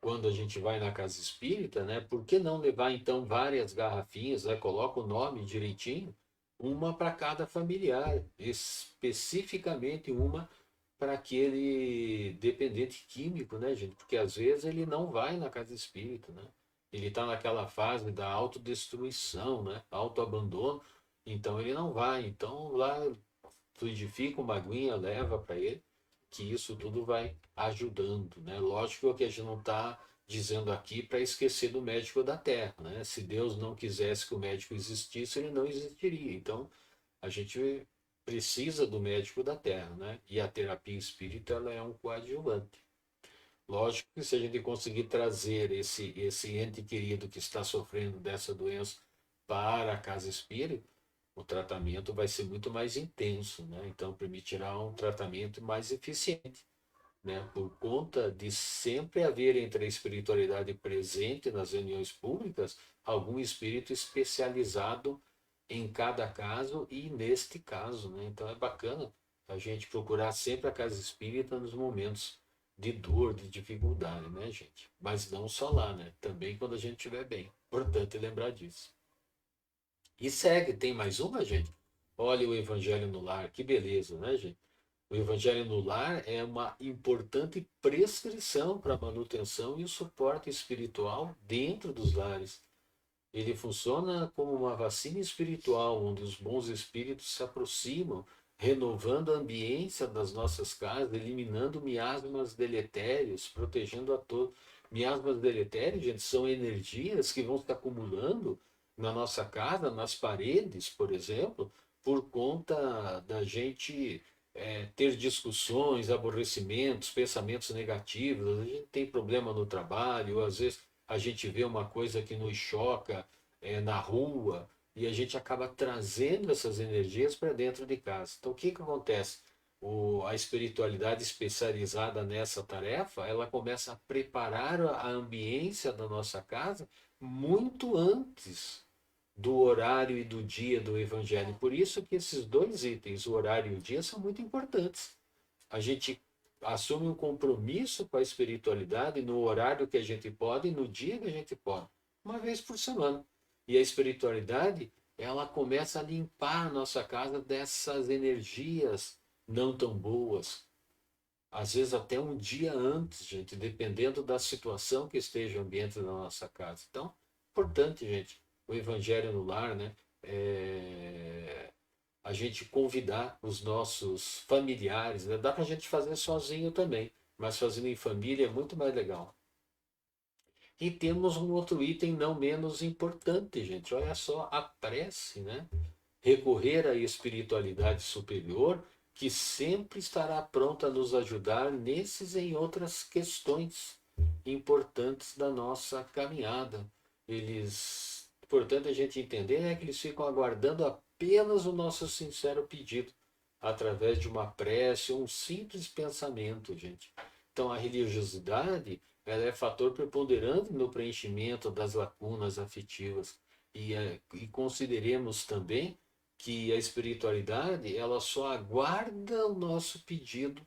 Quando a gente vai na casa espírita, né? Por que não levar então várias garrafinhas, né? Coloca o nome direitinho, uma para cada familiar, especificamente uma para aquele dependente químico, né, gente? Porque às vezes ele não vai na casa espírita, né? Ele está naquela fase da autodestruição, né? Autoabandono, então ele não vai. Então lá fluidifica uma aguinha, leva para ele, que isso tudo vai ajudando, né? Lógico que a gente não está dizendo aqui para esquecer do médico da terra, né? Se Deus não quisesse que o médico existisse, ele não existiria. Então, a gente precisa do médico da terra, né? E a terapia espírita, ela é um coadjuvante. Lógico que se a gente conseguir trazer esse ente querido que está sofrendo dessa doença para a casa espírita, o tratamento vai ser muito mais intenso, né? Então permitirá um tratamento mais eficiente, né? Por conta de sempre haver entre a espiritualidade presente nas reuniões públicas algum espírito especializado em cada caso e neste caso, né? Então é bacana a gente procurar sempre a casa espírita nos momentos de dor, de dificuldade, né, gente? Mas não só lá, né? Também quando a gente estiver bem. Importante lembrar disso. E segue, tem mais uma, gente? Olha o Evangelho no Lar, que beleza, né, gente? O Evangelho no Lar é uma importante prescrição para a manutenção e o suporte espiritual dentro dos lares. Ele funciona como uma vacina espiritual, onde os bons espíritos se aproximam, renovando a ambiência das nossas casas, eliminando miasmas deletérios, protegendo a todos. Miasmas deletérios, gente, são energias que vão se acumulando na nossa casa, nas paredes, por exemplo, por conta da gente ter discussões, aborrecimentos, pensamentos negativos. A gente tem problema no trabalho, ou às vezes a gente vê uma coisa que nos choca na rua e a gente acaba trazendo essas energias para dentro de casa. Então, o que que acontece? A espiritualidade especializada nessa tarefa, ela começa a preparar a ambiência da nossa casa muito antes do horário e do dia do evangelho. Por isso que esses dois itens, o horário e o dia, são muito importantes. A gente assume um compromisso com a espiritualidade no horário que a gente pode e no dia que a gente pode, uma vez por semana. E a espiritualidade, ela começa a limpar a nossa casa dessas energias não tão boas. Às vezes até um dia antes, gente, dependendo da situação que esteja o ambiente da nossa casa. Então, importante, gente, o Evangelho no Lar, né? A gente convidar os nossos familiares, né? Dá para a gente fazer sozinho também, mas fazendo em família é muito mais legal. E temos um outro item não menos importante, gente. Olha só, a prece, né? Recorrer à espiritualidade superior, que sempre estará pronta a nos ajudar nesses e em outras questões importantes da nossa caminhada. Importante a gente entender que eles ficam aguardando apenas o nosso sincero pedido, através de uma prece ou um simples pensamento, gente. Então a religiosidade, ela é fator preponderante no preenchimento das lacunas afetivas. E consideremos também que a espiritualidade, ela só aguarda o nosso pedido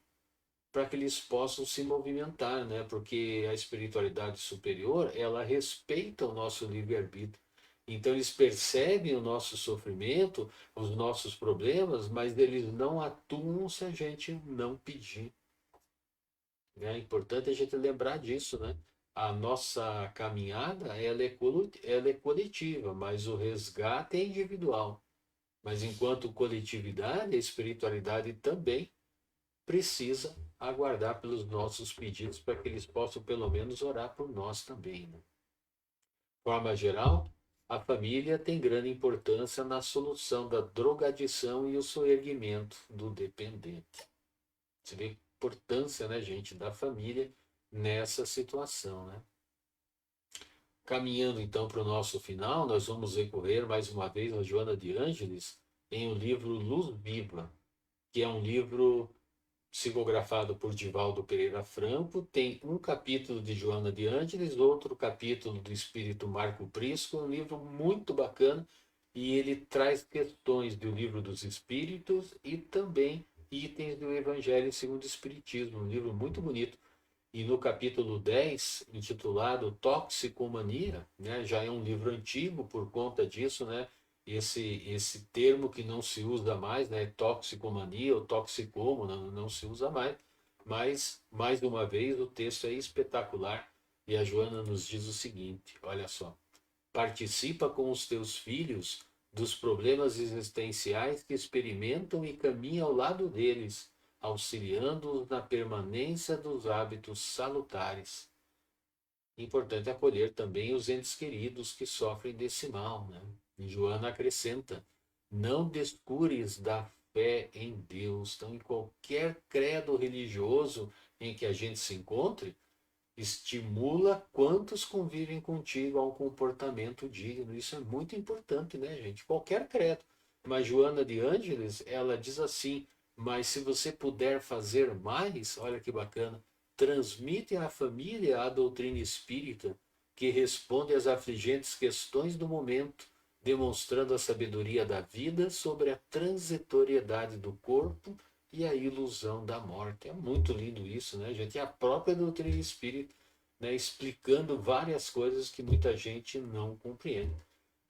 para que eles possam se movimentar, né? Porque a espiritualidade superior, ela respeita o nosso livre-arbítrio. Então eles percebem o nosso sofrimento, os nossos problemas, mas eles não atuam se a gente não pedir. É importante a gente lembrar disso, né? A nossa caminhada, ela é coletiva, mas o resgate é individual. Mas enquanto coletividade, a espiritualidade também precisa aguardar pelos nossos pedidos para que eles possam pelo menos orar por nós também, né? De forma geral, a família tem grande importância na solução da drogadição e o soerguimento do dependente. Você vê a importância, né, gente, da família nessa situação, né? Caminhando então para o nosso final, nós vamos recorrer mais uma vez a Joana de Ângeles em o livro Luz Viva, que é um livro psicografado por Divaldo Pereira Franco. Tem um capítulo de Joana de Ângeles, outro capítulo do Espírito Marco Prisco, um livro muito bacana, e ele traz questões do Livro dos Espíritos e também itens do Evangelho segundo o Espiritismo, um livro muito bonito. E no capítulo 10, intitulado Toxicomania, né, já é um livro antigo por conta disso, né, esse termo que não se usa mais, né, toxicomania ou toxicomo, não se usa mais, mas, mais uma vez, o texto é espetacular e a Joana nos diz o seguinte, olha só: participa com os teus filhos dos problemas existenciais que experimentam e caminha ao lado deles, auxiliando-os na permanência dos hábitos salutares. Importante acolher também os entes queridos que sofrem desse mal, né? E Joana acrescenta: não descures da fé em Deus. Então, em qualquer credo religioso em que a gente se encontre, estimula quantos convivem contigo a um comportamento digno. Isso é muito importante, né, gente? Qualquer credo. Mas Joana de Ângeles, ela diz assim: mas se você puder fazer mais, olha que bacana, transmite à família a doutrina espírita, que responde às afligentes questões do momento, demonstrando a sabedoria da vida sobre a transitoriedade do corpo e a ilusão da morte. É muito lindo isso, né, gente? E a própria doutrina espírita, né, explicando várias coisas que muita gente não compreende.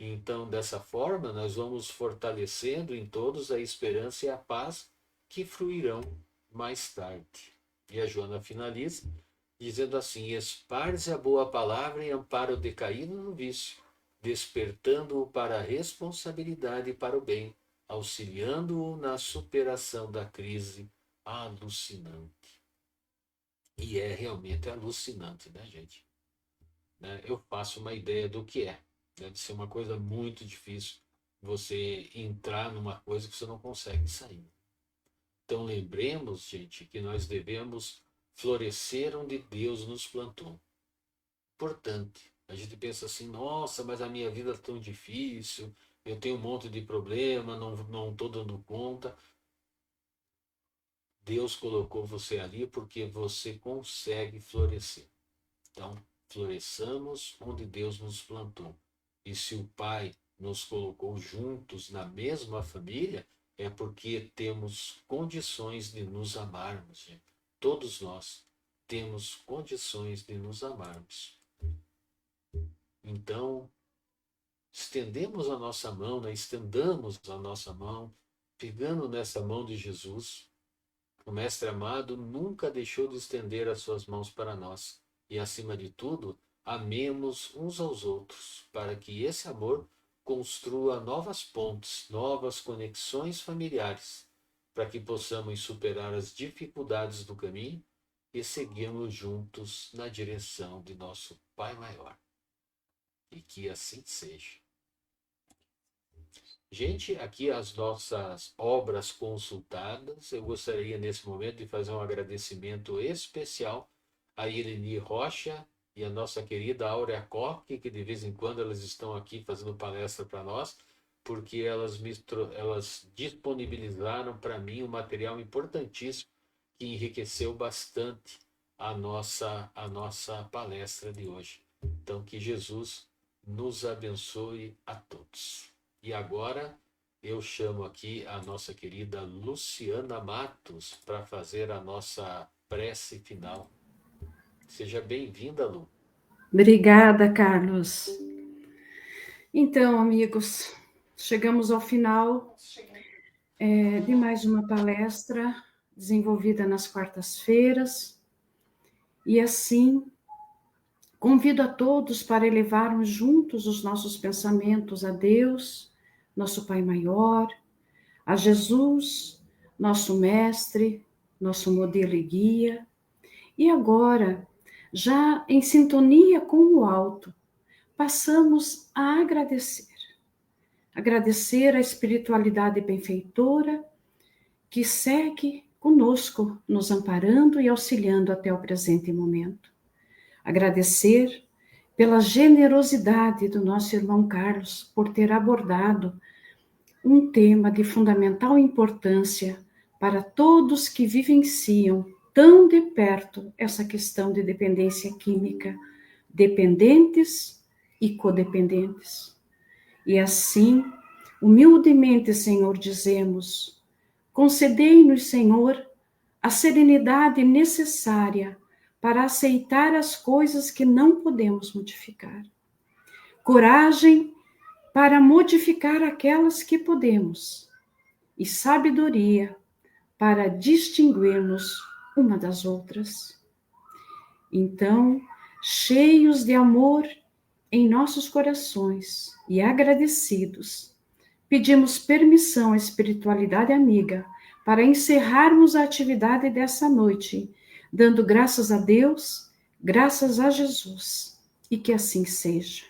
Então, dessa forma, nós vamos fortalecendo em todos a esperança e a paz que fruirão mais tarde. E a Joana finaliza dizendo assim: esparze a boa palavra e ampara o decaído no vício, despertando-o para a responsabilidade e para o bem, auxiliando-o na superação da crise alucinante. E é realmente alucinante, né, gente? Eu faço uma ideia do que é. Deve ser uma coisa muito difícil você entrar numa coisa que você não consegue sair. Então lembremos, gente, que nós devemos florescer onde Deus nos plantou. Importante. A gente pensa assim: nossa, mas a minha vida é tão difícil, eu tenho um monte de problema, não estou dando conta. Deus colocou você ali porque você consegue florescer. Então, floresçamos onde Deus nos plantou. E se o Pai nos colocou juntos na mesma família, é porque temos condições de nos amarmos, gente. Todos nós temos condições de nos amarmos. Então, estendemos a nossa mão, né? Estendamos a nossa mão, pegando nessa mão de Jesus. O Mestre amado nunca deixou de estender as suas mãos para nós. E, acima de tudo, amemos uns aos outros, para que esse amor construa novas pontes, novas conexões familiares, para que possamos superar as dificuldades do caminho e seguirmos juntos na direção de nosso Pai Maior. E que assim seja. Gente, aqui as nossas obras consultadas. Eu gostaria nesse momento de fazer um agradecimento especial a Irene Rocha e a nossa querida Áurea Koch, que de vez em quando elas estão aqui fazendo palestra para nós, porque elas disponibilizaram para mim um material importantíssimo que enriqueceu bastante a nossa palestra de hoje. Então, que Jesus nos abençoe a todos. E agora eu chamo aqui a nossa querida Luciana Matos para fazer a nossa prece final. Seja bem-vinda, Lu. Obrigada, Carlos. Então, amigos, chegamos ao final de mais uma palestra desenvolvida nas quartas-feiras. E assim, convido a todos para elevarmos juntos os nossos pensamentos a Deus, nosso Pai Maior, a Jesus, nosso Mestre, nosso modelo e guia. E agora, já em sintonia com o alto, passamos a agradecer. Agradecer a espiritualidade benfeitora que segue conosco, nos amparando e auxiliando até o presente momento. Agradecer pela generosidade do nosso irmão Carlos por ter abordado um tema de fundamental importância para todos que vivenciam tão de perto essa questão de dependência química, dependentes e codependentes. E assim, humildemente, Senhor, dizemos: concedei-nos, Senhor, a serenidade necessária para aceitar as coisas que não podemos modificar. Coragem para modificar aquelas que podemos. E sabedoria para distinguirmos uma das outras. Então, cheios de amor em nossos corações e agradecidos, pedimos permissão à espiritualidade amiga para encerrarmos a atividade dessa noite, dando graças a Deus, graças a Jesus, e que assim seja.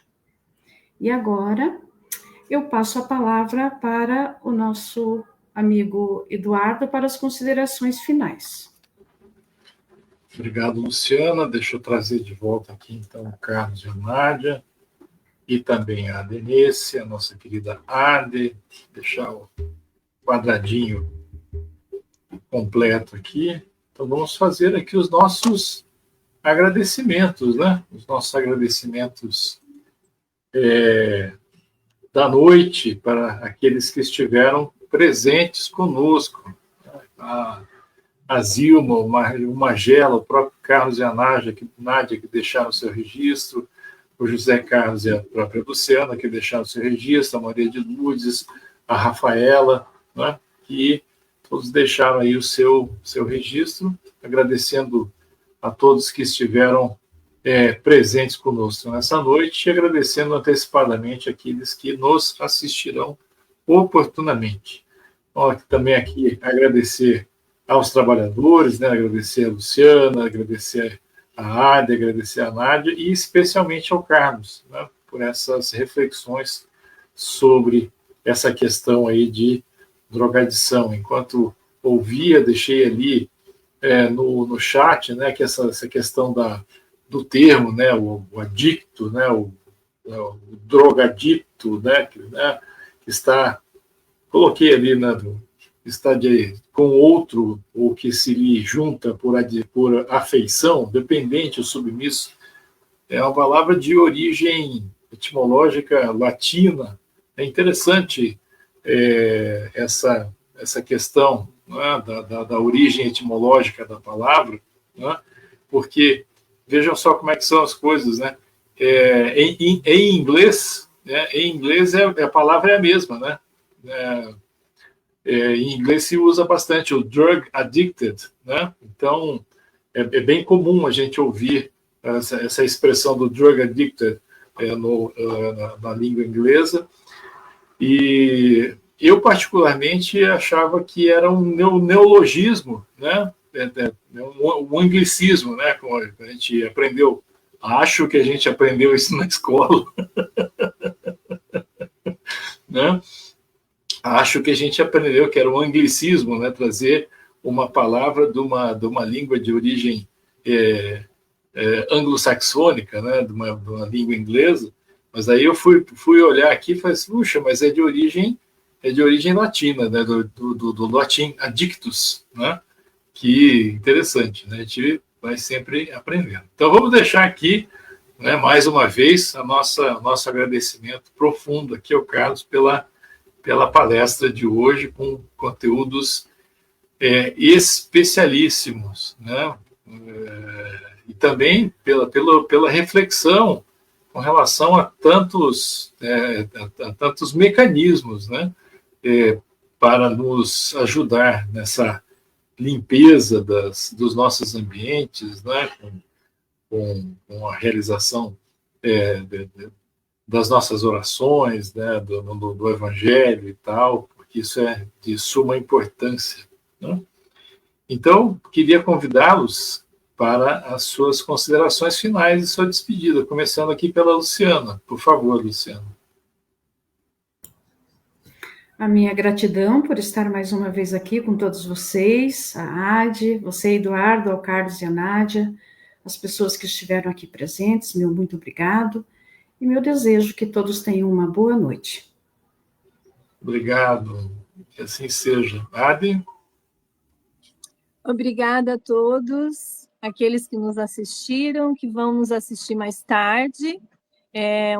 E agora, eu passo a palavra para o nosso amigo Eduardo para as considerações finais. Obrigado, Luciana. Deixa eu trazer de volta aqui, então, o Carlos e a Nádia, e também a Denise, a nossa querida Ade, deixar o quadradinho completo aqui. Então, vamos fazer aqui os nossos agradecimentos, né? Os nossos agradecimentos da noite para aqueles que estiveram presentes conosco. A Zilma, o Magela, o próprio Carlos e a Nádia que deixaram seu registro, o José Carlos e a própria Luciana, que deixaram seu registro, a Maria de Lourdes, a Rafaela, né, que todos deixaram aí o seu registro, agradecendo a todos que estiveram presentes conosco nessa noite e agradecendo antecipadamente aqueles que nos assistirão oportunamente. Também aqui agradecer aos trabalhadores, né, agradecer a Luciana, agradecer a Ade, agradecer a Nádia e especialmente ao Carlos, né, por essas reflexões sobre essa questão aí de drogadição. Enquanto ouvia, deixei ali no chat, né, que essa questão do termo, né, o adicto, né, o drogadicto, né, que está, coloquei ali, né, está com outro, ou que se lhe junta por afeição, dependente ou submisso, é uma palavra de origem etimológica latina. É interessante essa questão, né, da origem etimológica da palavra, né, porque vejam só como é que são as coisas, né? Em inglês, né, a palavra é a mesma, né? Em inglês se usa bastante o drug addicted, né? Então é bem comum a gente ouvir essa expressão do drug addicted na língua inglesa. E eu particularmente achava que era um neologismo, né? Um anglicismo, né? Como a gente aprendeu. Acho que a gente aprendeu isso na escola, né? Acho que a gente aprendeu que era um anglicismo, né? Trazer uma palavra de uma língua de origem anglo-saxônica, né? De uma língua inglesa. Mas aí eu fui olhar aqui e falei assim, puxa, mas é de origem latina, né? Do latim addictus, né? Que interessante, né? A gente vai sempre aprendendo. Então vamos deixar aqui, né, mais uma vez nosso agradecimento profundo aqui ao Carlos pela palestra de hoje, com conteúdos especialíssimos, né? e também pela reflexão com relação a tantos mecanismos, né, para nos ajudar nessa limpeza dos nossos ambientes, né, com a realização das nossas orações, né, do Evangelho e tal, porque isso é de suma importância, né? Então, queria convidá-los para as suas considerações finais e sua despedida, começando aqui pela Luciana. Por favor, Luciana. A minha gratidão por estar mais uma vez aqui com todos vocês, a Adi, você, Eduardo, ao Carlos e a Nádia, as pessoas que estiveram aqui presentes, meu muito obrigado, e meu desejo que todos tenham uma boa noite. Obrigado, que assim seja. Adi? Obrigada a todos, aqueles que nos assistiram, que vão nos assistir mais tarde.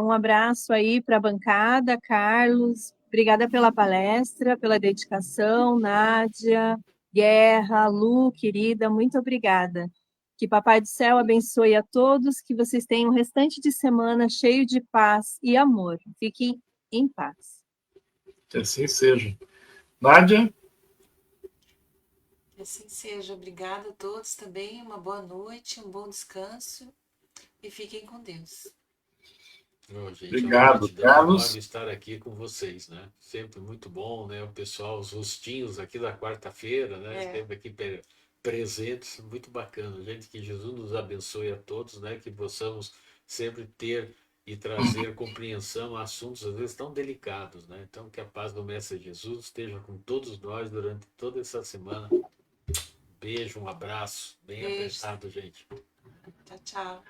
Um abraço aí para a bancada, Carlos, obrigada pela palestra, pela dedicação, Nádia, Guerra, Lu, querida, muito obrigada. Que Papai do Céu abençoe a todos, que vocês tenham um restante de semana cheio de paz e amor. Fiquem em paz. Que assim seja. Nádia? Que assim seja. Obrigada a todos também. Uma boa noite, um bom descanso e fiquem com Deus. Gente, obrigado, Carlos. Enorme estar aqui com vocês, né? Sempre muito bom, né? O pessoal, os rostinhos aqui da quarta-feira, né? Sempre aqui presentes, muito bacana. Gente, que Jesus nos abençoe a todos, né? Que possamos sempre ter e trazer compreensão a assuntos às vezes tão delicados, né? Então, que a paz do Mestre Jesus esteja com todos nós durante toda essa semana. Beijo, um abraço, bem apertado, gente. Tchau, tchau.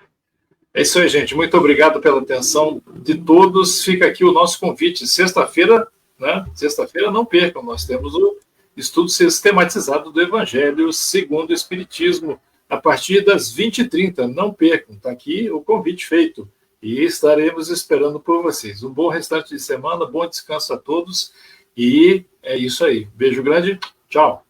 É isso aí, gente. Muito obrigado pela atenção de todos. Fica aqui o nosso convite. Sexta-feira, né? Sexta-feira, não percam. Nós temos o estudo sistematizado do Evangelho segundo o Espiritismo, a partir das 20h30. Não percam. Está aqui o convite feito. E estaremos esperando por vocês. Um bom restante de semana, bom descanso a todos. E é isso aí. Beijo grande. Tchau.